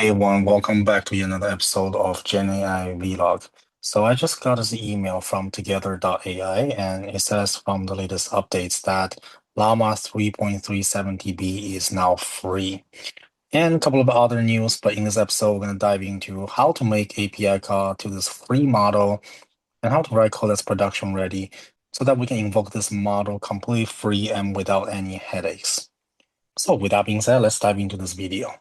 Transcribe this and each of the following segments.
Hey everyone, welcome back to another episode of GenAI Vlog. So I just got this email from Together.ai and it says from the latest updates that Llama 3.370b is now free. And a couple of other news, but in this episode, we're going to dive into how to make API call to this free model and how to write code that's production ready so that we can invoke this model completely free and without any headaches. So with that being said, let's dive into this video.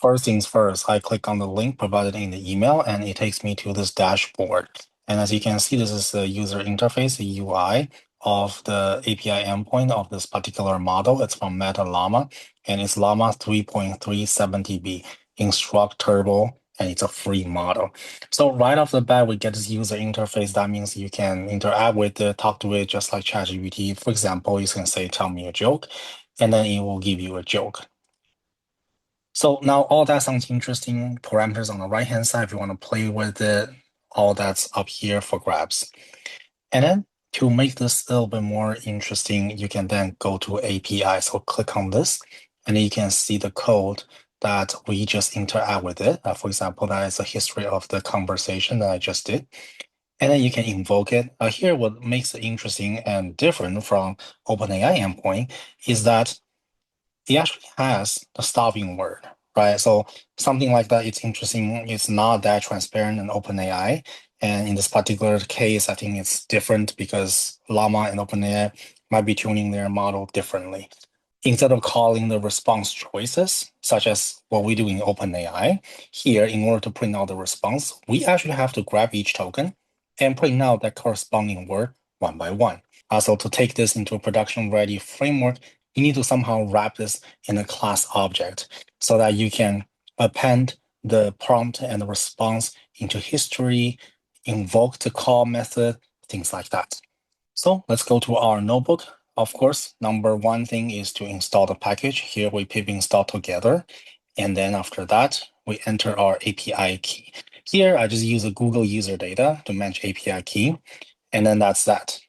First things first, I click on the link provided in the email and it takes me to this dashboard. And as you can see, this is the user interface, the UI of the API endpoint of this particular model. It's from Meta Llama and it's Llama 3.370b Instruct Turbo, and it's a free model. So right off the bat, we get this user interface. That means you can interact with it, talk to it just like ChatGPT. For example, you can say, tell me a joke, and then it will give you a joke. So now all that sounds interesting. Parameters on the right-hand side, if you want to play with it, all that's up here for grabs. And then to make this a little bit more interesting, you can then go to API. So click on this, and then you can see the code that we just interact with it. For example, that is a history of the conversation that I just did. And then you can invoke it. Here, what makes it interesting and different from OpenAI endpoint is that it actually has the stopping word, right? So something like that, it's interesting. It's not that transparent in OpenAI. And in this particular case, I think it's different because Llama and OpenAI might be tuning their model differently. Instead of calling the response choices, such as what we do in OpenAI, here, in order to print out the response, we actually have to grab each token and print out that corresponding word one by one. So to take this into a production-ready framework, you need to somehow wrap this in a class object so that you can append the prompt and the response into history, invoke the call method, things like that. So let's go to our notebook. Of course, number one thing is to install the package. Here we pip install together. And then after that, we enter our API key. Here, I just use a Google user data to match API key. And then that's that.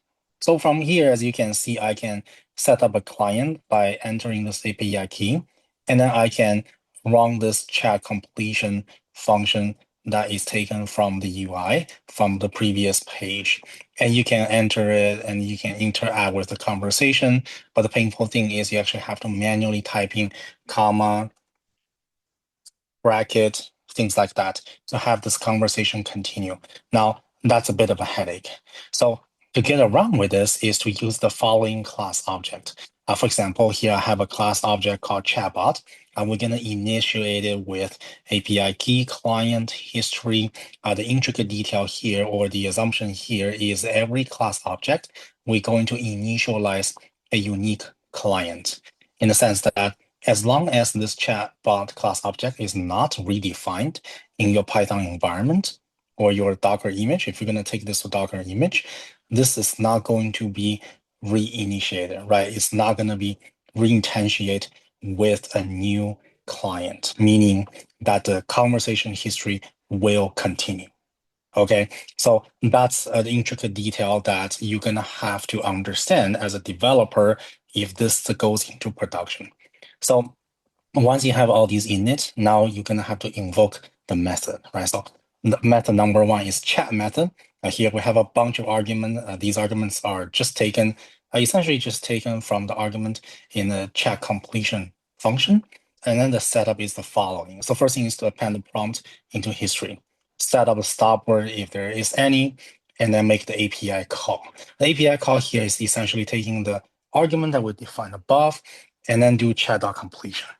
So from here, as you can see, I can set up a client by entering this API key, and then I can run this chat completion function that is taken from the UI from the previous page. And you can enter it and you can interact with the conversation. But the painful thing is you actually have to manually type in comma, bracket, things like that to have this conversation continue. Now, that's a bit of a headache. So to get around with this is to use the following class object. For example, here I have a class object called Chatbot, and we're going to initiate it with API key, client, history. The intricate detail here, or the assumption here, is every class object, we're going to initialize a unique client in the sense that as long as this chatbot class object is not redefined in your Python environment or your Docker image, if you're going to take this to Docker image, this is not going to be reinitiated, right? It's not going to be reinstantiated with a new client, meaning that the conversation history will continue. Okay, so that's the intricate detail that you're going to have to understand as a developer if this goes into production. So once you have all these in it, now you're going to have to invoke the method, right? So the method number one is chat method. Here we have a bunch of arguments. These arguments are just taken, essentially just taken from the argument in the chat completion function. And then the setup is the following. So first thing is to append the prompt into history, set up a stop word if there is any, and then make the API call. The API call here is essentially taking the argument that we defined above and then do chat.completion.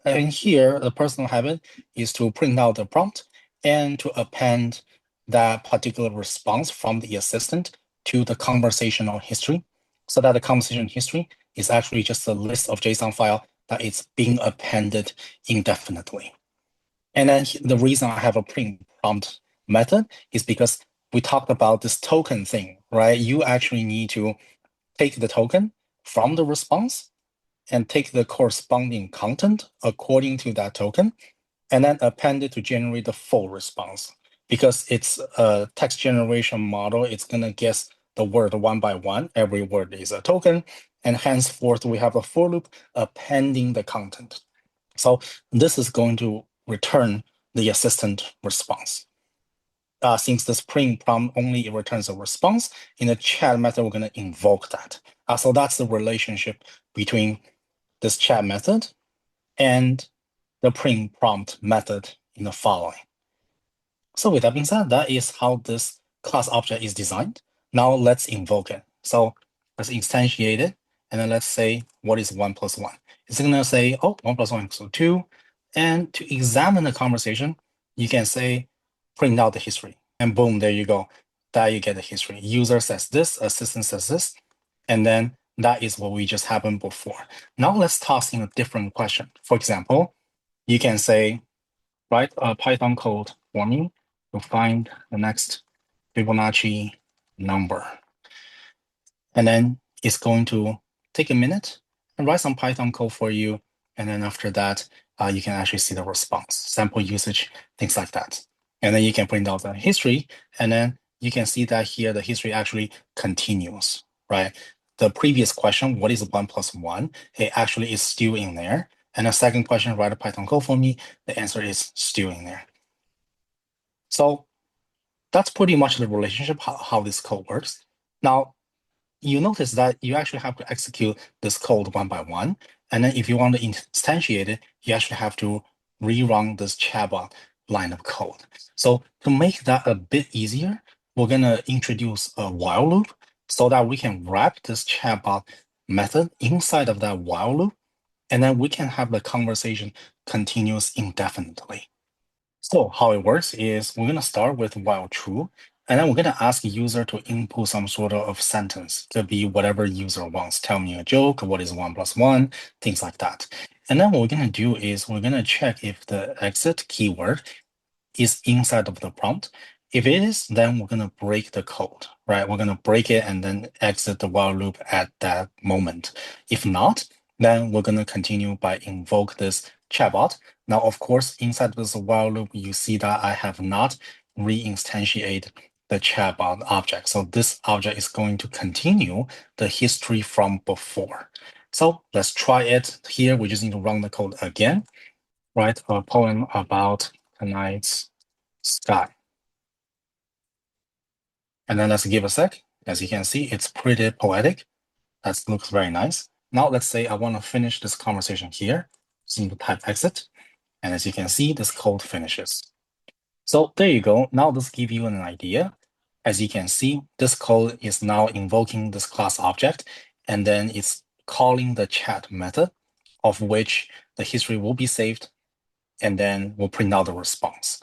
And here, the personal habit is to print out the prompt and to append that particular response from the assistant to the conversational history, so that the conversation history is actually just a list of JSON file that is being appended indefinitely. And then the reason I have a print prompt method is because we talked about this token thing, right? You actually need to take the token from the response and take the corresponding content according to that token, and then append it to generate the full response. Because it's a text generation model, it's going to guess the word one by one. Every word is a token, and henceforth we have a for loop appending the content. So this is going to return the assistant response. Since this print prompt only returns a response, in the chat method, we're going to invoke that. So that's the relationship between this chat method and the print prompt method in the following. So with that being said, that is how this class object is designed. Now let's invoke it. So let's instantiate it. And then let's say, what is 1 plus 1? It's going to say, oh, 1 plus 1 equals 2. And to examine the conversation, you can say, print out the history. And boom, there you go. That you get the history. User says this, assistant says this. And then that is what we just happened before. Now let's toss in a different question. For example, you can say, write a Python code for me to find the next Fibonacci number. And then it's going to take a minute and write some Python code for you. And then after that, you can actually see the response, sample usage, things like that. And then you can print out the history. And then you can see that here, the history actually continues, right? The previous question, what is 1 plus 1? It actually is still in there. And the second question, write a Python code for me. The answer is still in there. So that's pretty much the relationship, how this code works. Now, you notice that you actually have to execute this code one by one. And then if you want to instantiate it, you actually have to rerun this chatbot line of code. So to make that a bit easier, we're going to introduce a while loop so that we can wrap this chatbot method inside of that while loop. And then we can have the conversation continuous indefinitely. So how it works is we're going to start with while true, and then we're going to ask the user to input some sort of sentence. Could be whatever user wants. Tell me a joke, what is 1 plus 1, things like that. And then what we're going to do is we're going to check if the exit keyword is inside of the prompt. If it is, then we're going to break the code, right? We're going to break it and then exit the while loop at that moment. If not, then we're going to continue by invoke this chatbot. Now, of course, inside this while loop, you see that I have not reinstantiated the chatbot object. So this object is going to continue the history from before. So let's try it here. We just need to run the code again. Write a poem about tonight's sky. And then let's give a sec. As you can see, it's pretty poetic. That looks very nice. Now let's say I want to finish this conversation here. So you type exit. And as you can see, this code finishes. So there you go. Now this gives you an idea. As you can see, this code is now invoking this class object, and then it's calling the chat method, of which the history will be saved, and then we'll print out the response.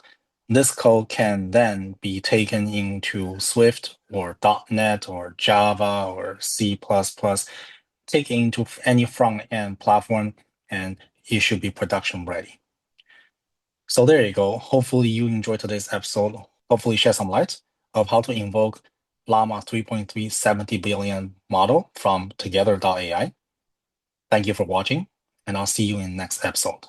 This code can then be taken into Swift or .NET or Java or C++, taken into any front-end platform, and it should be production ready. So there you go. Hopefully you enjoyed today's episode. Hopefully shed some light of how to invoke Llama 3.3 70 billion model from together.ai. Thank you for watching, and I'll see you in the next episode.